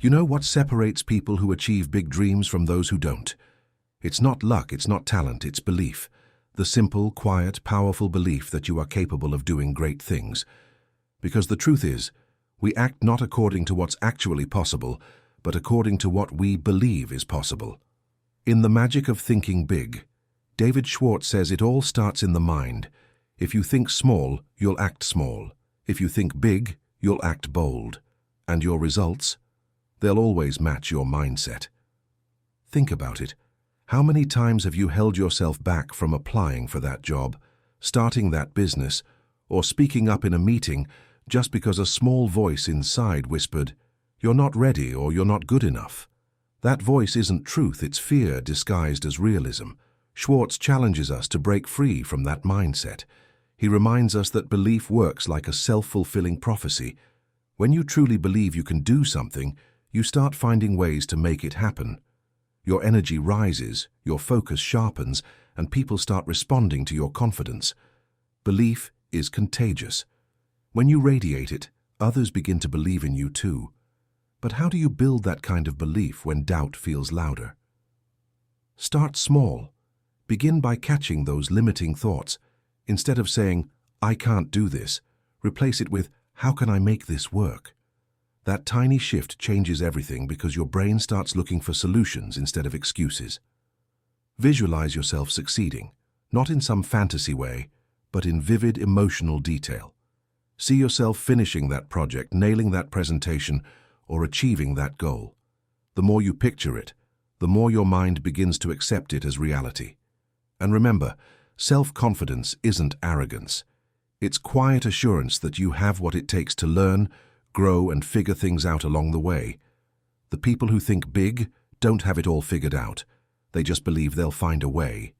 You know what separates people who achieve big dreams from those who don't? It's not luck, it's not talent, it's belief. The simple, quiet, powerful belief that you are capable of doing great things. Because the truth is, we act not according to what's actually possible, but according to what we believe is possible. In The Magic of Thinking Big, David Schwartz says it all starts in the mind. If you think small, you'll act small. If you think big, you'll act bold. And your results? They'll always match your mindset. Think about it. How many times have you held yourself back from applying for that job, starting that business, or speaking up in a meeting just because a small voice inside whispered, "You're not ready," or "You're not good enough"? That voice isn't truth, it's fear disguised as realism. Schwartz challenges us to break free from that mindset. He reminds us that belief works like a self-fulfilling prophecy. When you truly believe you can do something, you start finding ways to make it happen. Your energy rises, your focus sharpens, and people start responding to your confidence. Belief is contagious. When you radiate it, others begin to believe in you too. But how do you build that kind of belief when doubt feels louder? Start small. Begin by catching those limiting thoughts. Instead of saying, "I can't do this," replace it with, "How can I make this work?" That tiny shift changes everything because your brain starts looking for solutions instead of excuses. Visualize yourself succeeding, not in some fantasy way, but in vivid emotional detail. See yourself finishing that project, nailing that presentation, or achieving that goal. The more you picture it, the more your mind begins to accept it as reality. And remember, self-confidence isn't arrogance. It's quiet assurance that you have what it takes to learn, grow, and figure things out along the way. The people who think big don't have it all figured out. They just believe they'll find a way.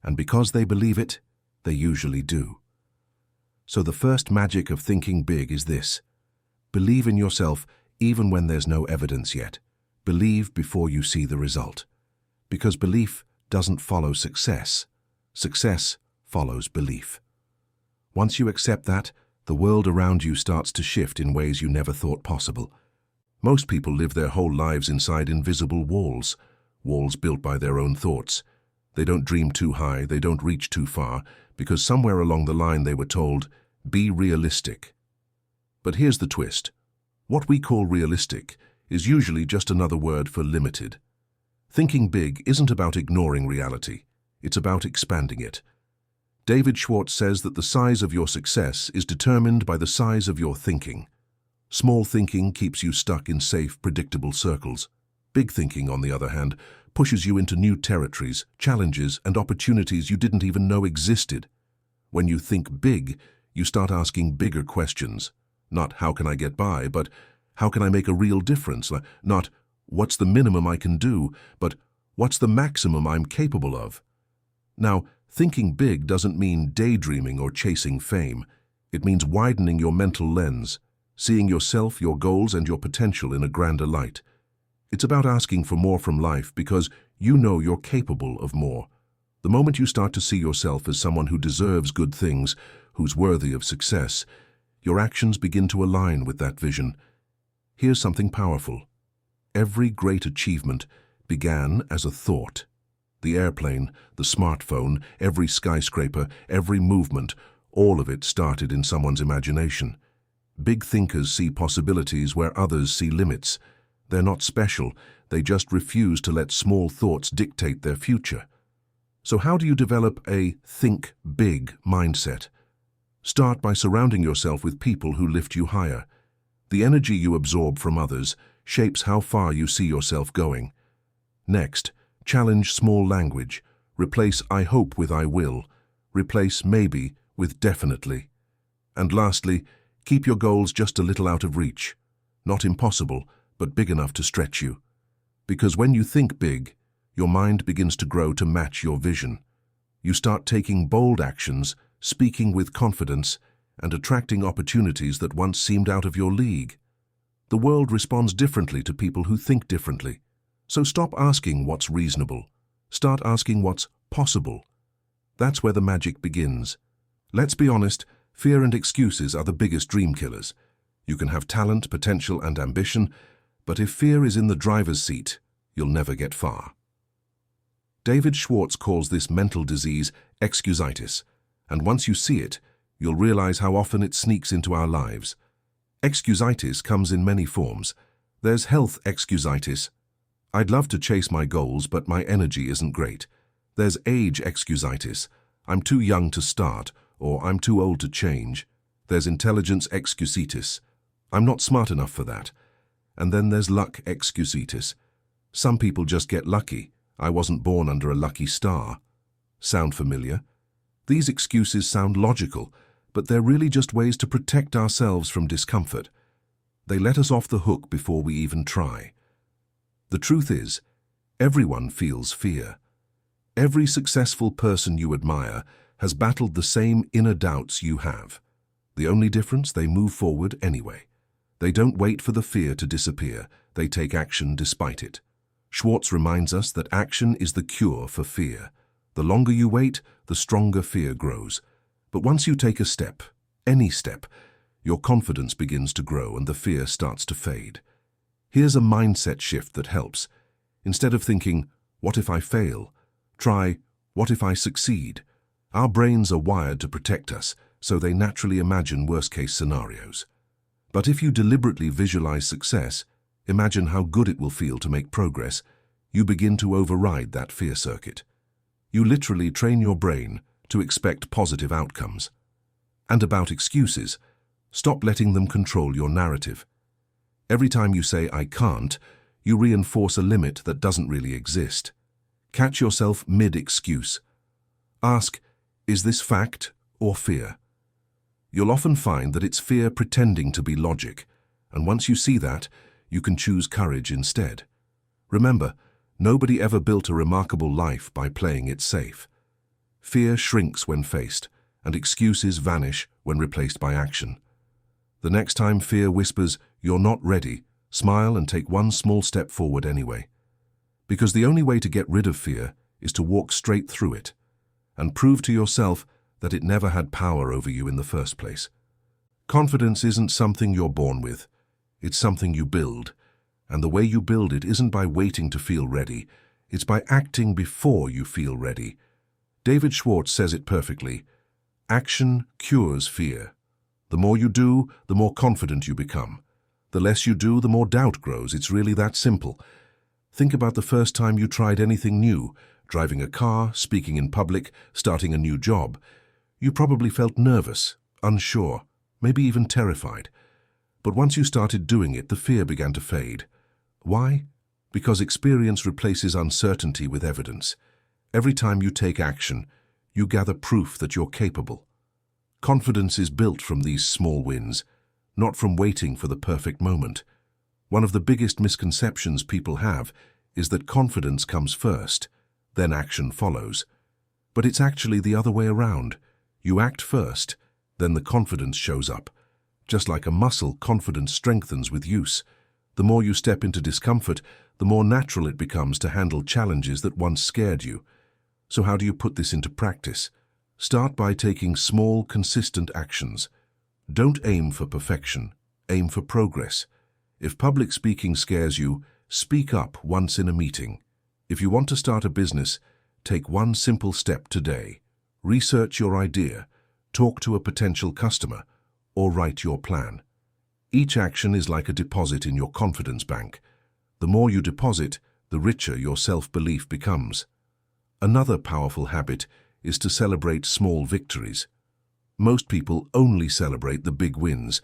And because they believe it, they usually do. So the first magic of thinking big is this: believe in yourself even when there's no evidence yet. Believe before you see the result. Because belief doesn't follow success. Success follows belief. Once you accept that, the world around you starts to shift in ways you never thought possible. Most people live their whole lives inside invisible walls, walls built by their own thoughts. They don't dream too high, they don't reach too far, because somewhere along the line they were told, "Be realistic." But here's the twist. What we call realistic is usually just another word for limited. Thinking big isn't about ignoring reality, it's about expanding it. David Schwartz says that the size of your success is determined by the size of your thinking. Small thinking keeps you stuck in safe, predictable circles. Big thinking, on the other hand, pushes you into new territories, challenges, and opportunities you didn't even know existed. When you think big, you start asking bigger questions. Not "how can I get by," but "how can I make a real difference?" Not "what's the minimum I can do," but "what's the maximum I'm capable of?" Now, thinking big doesn't mean daydreaming or chasing fame. It means widening your mental lens, seeing yourself, your goals, and your potential in a grander light. It's about asking for more from life because you know you're capable of more. The moment you start to see yourself as someone who deserves good things, who's worthy of success, your actions begin to align with that vision. Here's something powerful. Every great achievement began as a thought. The airplane, the smartphone, every skyscraper, every movement, all of it started in someone's imagination. Big thinkers see possibilities where others see limits. They're not special, they just refuse to let small thoughts dictate their future. So how do you develop a think big mindset? Start by surrounding yourself with people who lift you higher. The energy you absorb from others shapes how far you see yourself going. Next, challenge small language. Replace "I hope" with "I will." Replace "maybe" with "definitely." And lastly, keep your goals just a little out of reach. Not impossible, but big enough to stretch you. Because when you think big, your mind begins to grow to match your vision. You start taking bold actions, speaking with confidence, and attracting opportunities that once seemed out of your league. The world responds differently to people who think differently. So stop asking what's reasonable. Start asking what's possible. That's where the magic begins. Let's be honest, fear and excuses are the biggest dream killers. You can have talent, potential, and ambition, But if fear is in the driver's seat, you'll never get far. David Schwartz calls this mental disease excusitis, and once you see it, you'll realize how often it sneaks into our lives. Excusitis comes in many forms. There's health excusitis. I'd love to chase my goals, but my energy isn't great. There's age excusitis. I'm too young to start, or I'm too old to change. There's intelligence excusitis. I'm not smart enough for that. And then there's luck excusitis. Some people just get lucky. I wasn't born under a lucky star. Sound familiar? These excuses sound logical, but they're really just ways to protect ourselves from discomfort. They let us off the hook before we even try. The truth is, everyone feels fear. Every successful person you admire has battled the same inner doubts you have. The only difference, they move forward anyway. They don't wait for the fear to disappear. They take action despite it. Schwartz reminds us that action is the cure for fear. The longer you wait, the stronger fear grows. But once you take a step, any step, your confidence begins to grow and the fear starts to fade. Here's a mindset shift that helps. Instead of thinking, "What if I fail?" try, "What if I succeed?" Our brains are wired to protect us, so they naturally imagine worst-case scenarios. But if you deliberately visualize success, imagine how good it will feel to make progress, you begin to override that fear circuit. You literally train your brain to expect positive outcomes. And about excuses, stop letting them control your narrative. Every time you say, "I can't," you reinforce a limit that doesn't really exist. Catch yourself mid-excuse. Ask, is this fact or fear? You'll often find that it's fear pretending to be logic, and once you see that, you can choose courage instead. Remember, nobody ever built a remarkable life by playing it safe. Fear shrinks when faced, and excuses vanish when replaced by action. The next time fear whispers, "You're not ready," smile and take one small step forward anyway. Because the only way to get rid of fear is to walk straight through it and prove to yourself that it never had power over you in the first place. Confidence isn't something you're born with. It's something you build. And the way you build it isn't by waiting to feel ready. It's by acting before you feel ready. David Schwartz says it perfectly. Action cures fear. The more you do, the more confident you become. The less you do, the more doubt grows. It's really that simple. Think about the first time you tried anything new, driving a car, speaking in public, starting a new job. You probably felt nervous, unsure, maybe even terrified. But once you started doing it, the fear began to fade. Why? Because experience replaces uncertainty with evidence. Every time you take action, you gather proof that you're capable. Confidence is built from these small wins, not from waiting for the perfect moment. One of the biggest misconceptions people have is that confidence comes first, then action follows. But it's actually the other way around. You act first, then the confidence shows up. Just like a muscle, confidence strengthens with use. The more you step into discomfort, the more natural it becomes to handle challenges that once scared you. So how do you put this into practice? Start by taking small, consistent actions. Don't aim for perfection, aim for progress. If public speaking scares you, speak up once in a meeting. If you want to start a business, take one simple step today. Research your idea, talk to a potential customer, or write your plan. Each action is like a deposit in your confidence bank. The more you deposit, the richer your self-belief becomes. Another powerful habit is to celebrate small victories. Most people only celebrate the big wins,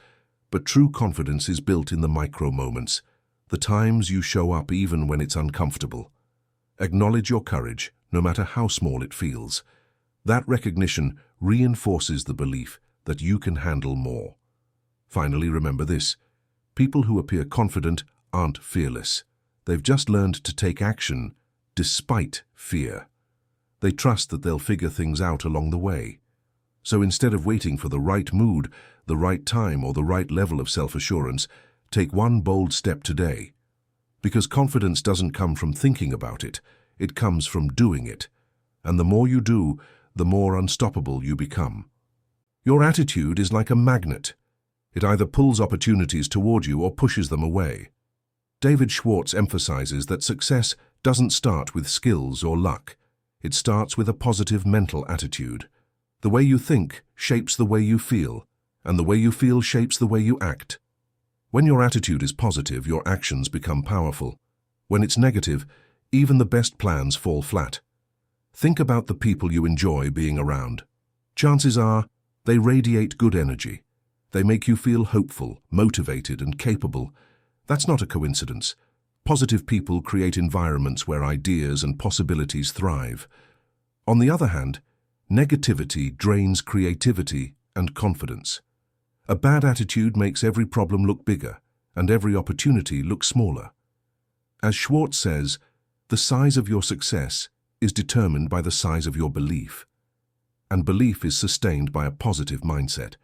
but true confidence is built in the micro moments, the times you show up even when it's uncomfortable. Acknowledge your courage, no matter how small it feels. That recognition reinforces the belief that you can handle more. Finally, remember this. People who appear confident aren't fearless. They've just learned to take action despite fear. They trust that they'll figure things out along the way. So instead of waiting for the right mood, the right time, or the right level of self-assurance, take one bold step today. Because confidence doesn't come from thinking about it, it comes from doing it. And the more you do, the more unstoppable you become. Your attitude is like a magnet. It either pulls opportunities toward you or pushes them away. David Schwartz emphasizes that success doesn't start with skills or luck. It starts with a positive mental attitude. The way you think shapes the way you feel, and the way you feel shapes the way you act. When your attitude is positive, your actions become powerful. When it's negative, even the best plans fall flat. Think about the people you enjoy being around. Chances are, they radiate good energy. They make you feel hopeful, motivated, and capable. That's not a coincidence. Positive people create environments where ideas and possibilities thrive. On the other hand, negativity drains creativity and confidence. A bad attitude makes every problem look bigger and every opportunity look smaller. As Schwartz says, the size of your success is determined by the size of your belief. And belief is sustained by a positive mindset.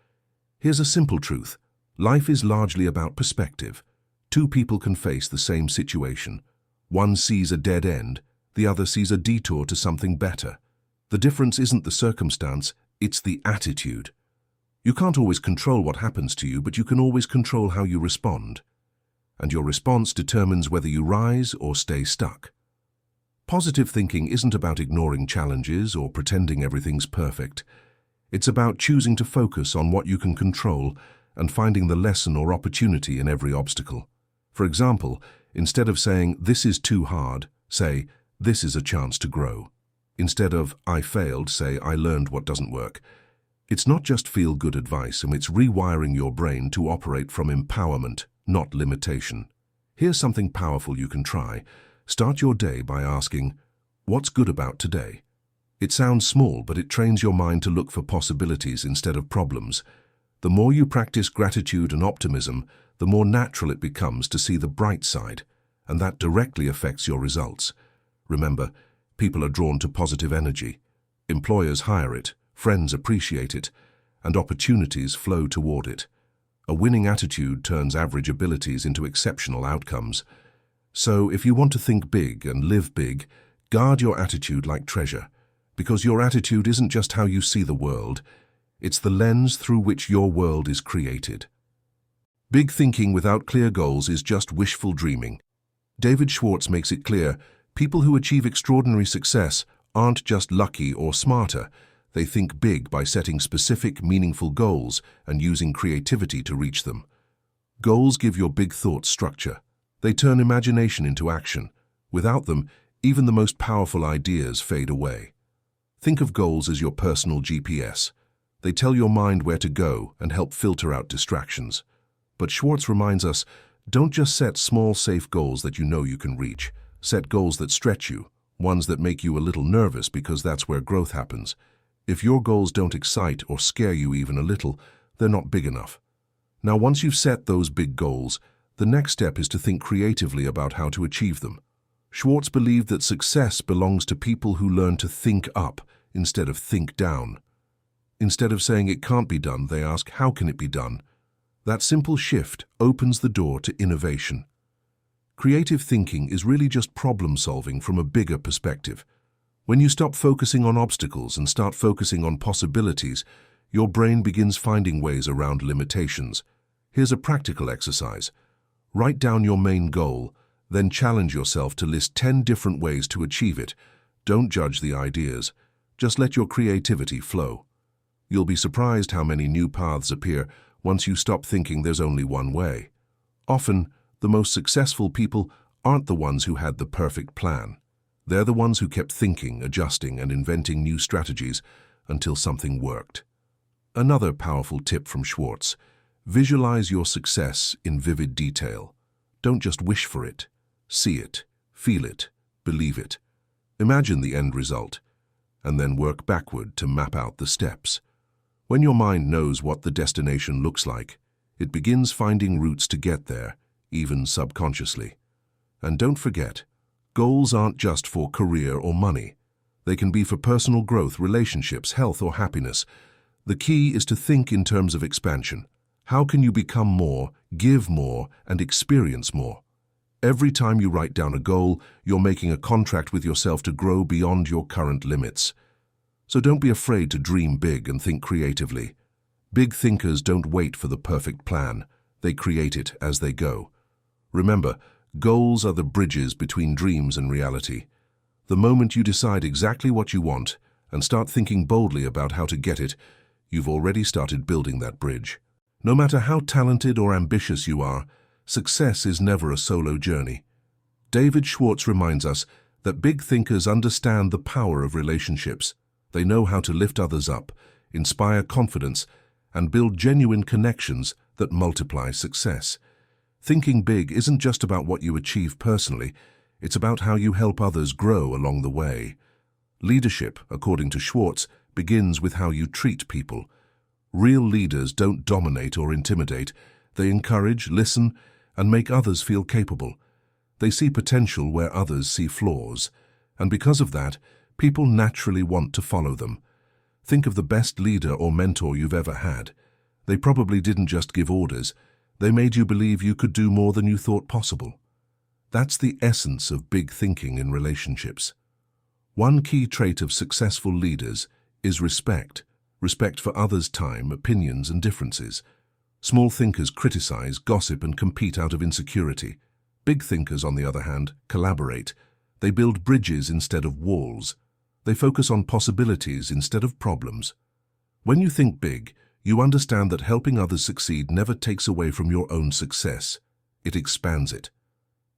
Here's a simple truth. Life is largely about perspective. Two people can face the same situation. One sees a dead end, the other sees a detour to something better. The difference isn't the circumstance, it's the attitude. You can't always control what happens to you, but you can always control how you respond. And your response determines whether you rise or stay stuck. Positive thinking isn't about ignoring challenges or pretending everything's perfect. It's about choosing to focus on what you can control and finding the lesson or opportunity in every obstacle. For example, instead of saying, "This is too hard," say, "This is a chance to grow." Instead of, "I failed," say, "I learned what doesn't work." It's not just feel-good advice, and it's rewiring your brain to operate from empowerment, not limitation. Here's something powerful you can try. Start your day by asking, "What's good about today?" It sounds small, but it trains your mind to look for possibilities instead of problems. The more you practice gratitude and optimism, the more natural it becomes to see the bright side, and that directly affects your results. Remember, people are drawn to positive energy. Employers hire it, friends appreciate it, and opportunities flow toward it. A winning attitude turns average abilities into exceptional outcomes. So if you want to think big and live big, guard your attitude like treasure, because your attitude isn't just how you see the world, it's the lens through which your world is created. Big thinking without clear goals is just wishful dreaming. David Schwartz makes it clear, people who achieve extraordinary success aren't just lucky or smarter. They think big by setting specific, meaningful goals and using creativity to reach them. Goals give your big thoughts structure. They turn imagination into action. Without them, even the most powerful ideas fade away. Think of goals as your personal GPS. They tell your mind where to go and help filter out distractions. But Schwartz reminds us, don't just set small, safe goals that you know you can reach. Set goals that stretch you, ones that make you a little nervous, because that's where growth happens. If your goals don't excite or scare you even a little, they're not big enough. Now, once you've set those big goals, the next step is to think creatively about how to achieve them. Schwartz believed that success belongs to people who learn to think up instead of think down. Instead of saying it can't be done, they ask, how can it be done? That simple shift opens the door to innovation. Creative thinking is really just problem solving from a bigger perspective. When you stop focusing on obstacles and start focusing on possibilities, your brain begins finding ways around limitations. Here's a practical exercise. Write down your main goal, then challenge yourself to list 10 different ways to achieve it. Don't judge the ideas. Just let your creativity flow. You'll be surprised how many new paths appear once you stop thinking there's only one way. Often, the most successful people aren't the ones who had the perfect plan. They're the ones who kept thinking, adjusting, and inventing new strategies until something worked. Another powerful tip from Schwartz: visualize your success in vivid detail. Don't just wish for it. See it, feel it, believe it. Imagine the end result, and then work backward to map out the steps. When your mind knows what the destination looks like, it begins finding routes to get there, even subconsciously. And don't forget, goals aren't just for career or money. They can be for personal growth, relationships, health, or happiness. The key is to think in terms of expansion. How can you become more, give more, and experience more? Every time you write down a goal, you're making a contract with yourself to grow beyond your current limits. So don't be afraid to dream big and think creatively. Big thinkers don't wait for the perfect plan. They create it as they go. Remember, Goals are the bridges between dreams and reality. The moment you decide exactly what you want and start thinking boldly about how to get it, you've already started building that bridge. No matter how talented or ambitious you are, success is never a solo journey. David Schwartz reminds us that big thinkers understand the power of relationships. They know how to lift others up, inspire confidence, and build genuine connections that multiply success. Thinking big isn't just about what you achieve personally, it's about how you help others grow along the way. Leadership, according to Schwartz, begins with how you treat people. Real leaders don't dominate or intimidate. They encourage, listen, and make others feel capable. They see potential where others see flaws, and because of that, people naturally want to follow them. Think of the best leader or mentor you've ever had. They probably didn't just give orders. They made you believe you could do more than you thought possible. That's the essence of big thinking in relationships. One key trait of successful leaders is respect. Respect for others' time, opinions, and differences. Small thinkers criticize, gossip, and compete out of insecurity. Big thinkers, on the other hand, collaborate. They build bridges instead of walls. They focus on possibilities instead of problems. When you think big, you understand that helping others succeed never takes away from your own success. It expands it.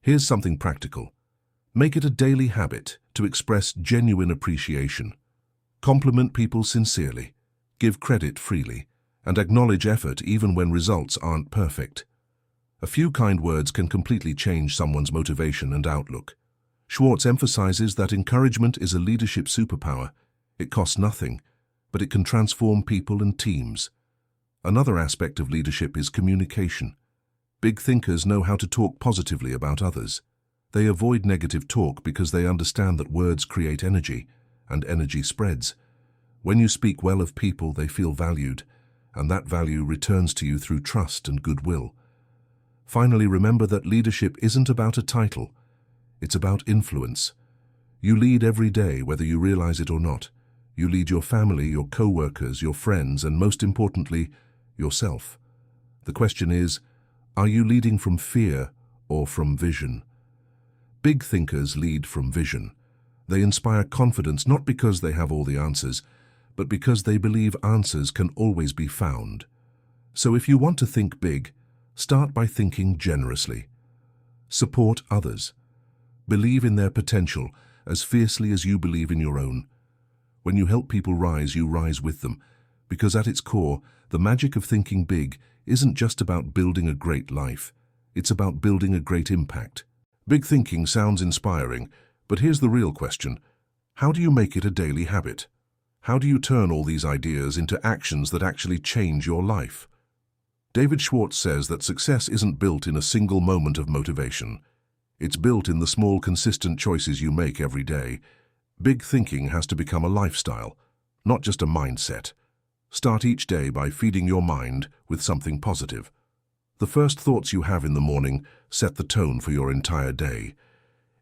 Here's something practical. Make it a daily habit to express genuine appreciation. Compliment people sincerely, give credit freely, and acknowledge effort even when results aren't perfect. A few kind words can completely change someone's motivation and outlook. Schwartz emphasizes that encouragement is a leadership superpower. It costs nothing, but it can transform people and teams. Another aspect of leadership is communication. Big thinkers know how to talk positively about others. They avoid negative talk because they understand that words create energy, and energy spreads. When you speak well of people, they feel valued, and that value returns to you through trust and goodwill. Finally, remember that leadership isn't about a title. It's about influence. You lead every day, whether you realize it or not. You lead your family, your co-workers, your friends, and most importantly, yourself. The question is, are you leading from fear or from vision? Big thinkers lead from vision. They inspire confidence not because they have all the answers, but because they believe answers can always be found. So if you want to think big, start by thinking generously. Support others. Believe in their potential as fiercely as you believe in your own. When you help people rise, you rise with them, because at its core, the magic of thinking big isn't just about building a great life. It's about building a great impact. Big thinking sounds inspiring, but here's the real question. How do you make it a daily habit? How do you turn all these ideas into actions that actually change your life? David Schwartz says that success isn't built in a single moment of motivation. It's built in the small, consistent choices you make every day. Big thinking has to become a lifestyle, not just a mindset. Start each day by feeding your mind with something positive. The first thoughts you have in the morning set the tone for your entire day.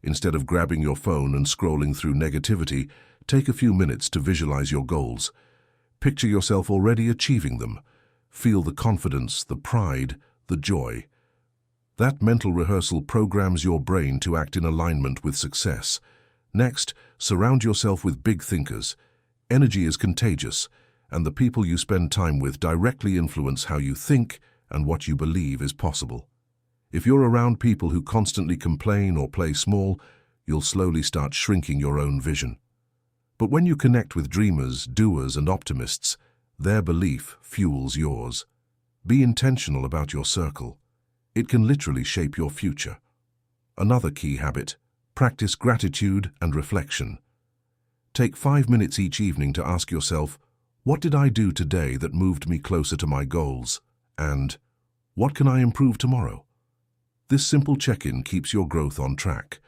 Instead of grabbing your phone and scrolling through negativity, take a few minutes to visualize your goals. Picture yourself already achieving them. Feel the confidence, the pride, the joy. That mental rehearsal programs your brain to act in alignment with success. Next, surround yourself with big thinkers. Energy is contagious, and the people you spend time with directly influence how you think and what you believe is possible. If you're around people who constantly complain or play small, you'll slowly start shrinking your own vision. But when you connect with dreamers, doers, and optimists, their belief fuels yours. Be intentional about your circle. It can literally shape your future. Another key habit: practice gratitude and reflection. Take 5 minutes each evening to ask yourself, what did I do today that moved me closer to my goals? And what can I improve tomorrow? This simple check-in keeps your growth on track.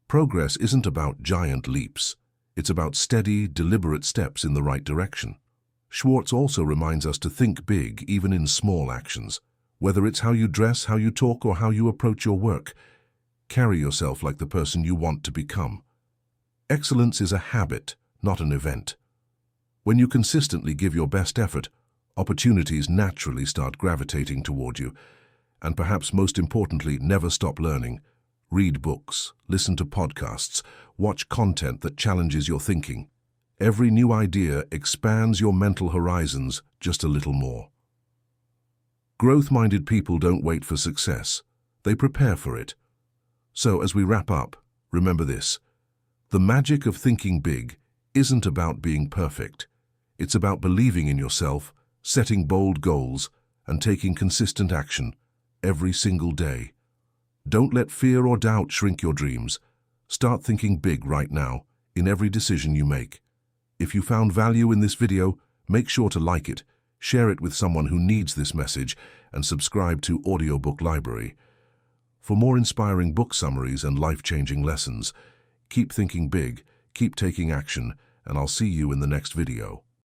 Progress isn't about giant leaps. It's about steady, deliberate steps in the right direction. Schwartz also reminds us to think big even in small actions. Whether it's how you dress, how you talk, or how you approach your work, carry yourself like the person you want to become. Excellence is a habit, not an event. When you consistently give your best effort, opportunities naturally start gravitating toward you. And perhaps most importantly, never stop learning. Read books, listen to podcasts, watch content that challenges your thinking. Every new idea expands your mental horizons just a little more. Growth-minded people don't wait for success. They prepare for it. So, as we wrap up, remember this. The magic of thinking big isn't about being perfect. It's about believing in yourself, setting bold goals, and taking consistent action every single day. Don't let fear or doubt shrink your dreams. Start thinking big right now, in every decision you make. If you found value in this video, make sure to like it, share it with someone who needs this message, and subscribe to Audiobook Labriry. For more inspiring book summaries and life-changing lessons, keep thinking big, keep taking action, and I'll see you in the next video.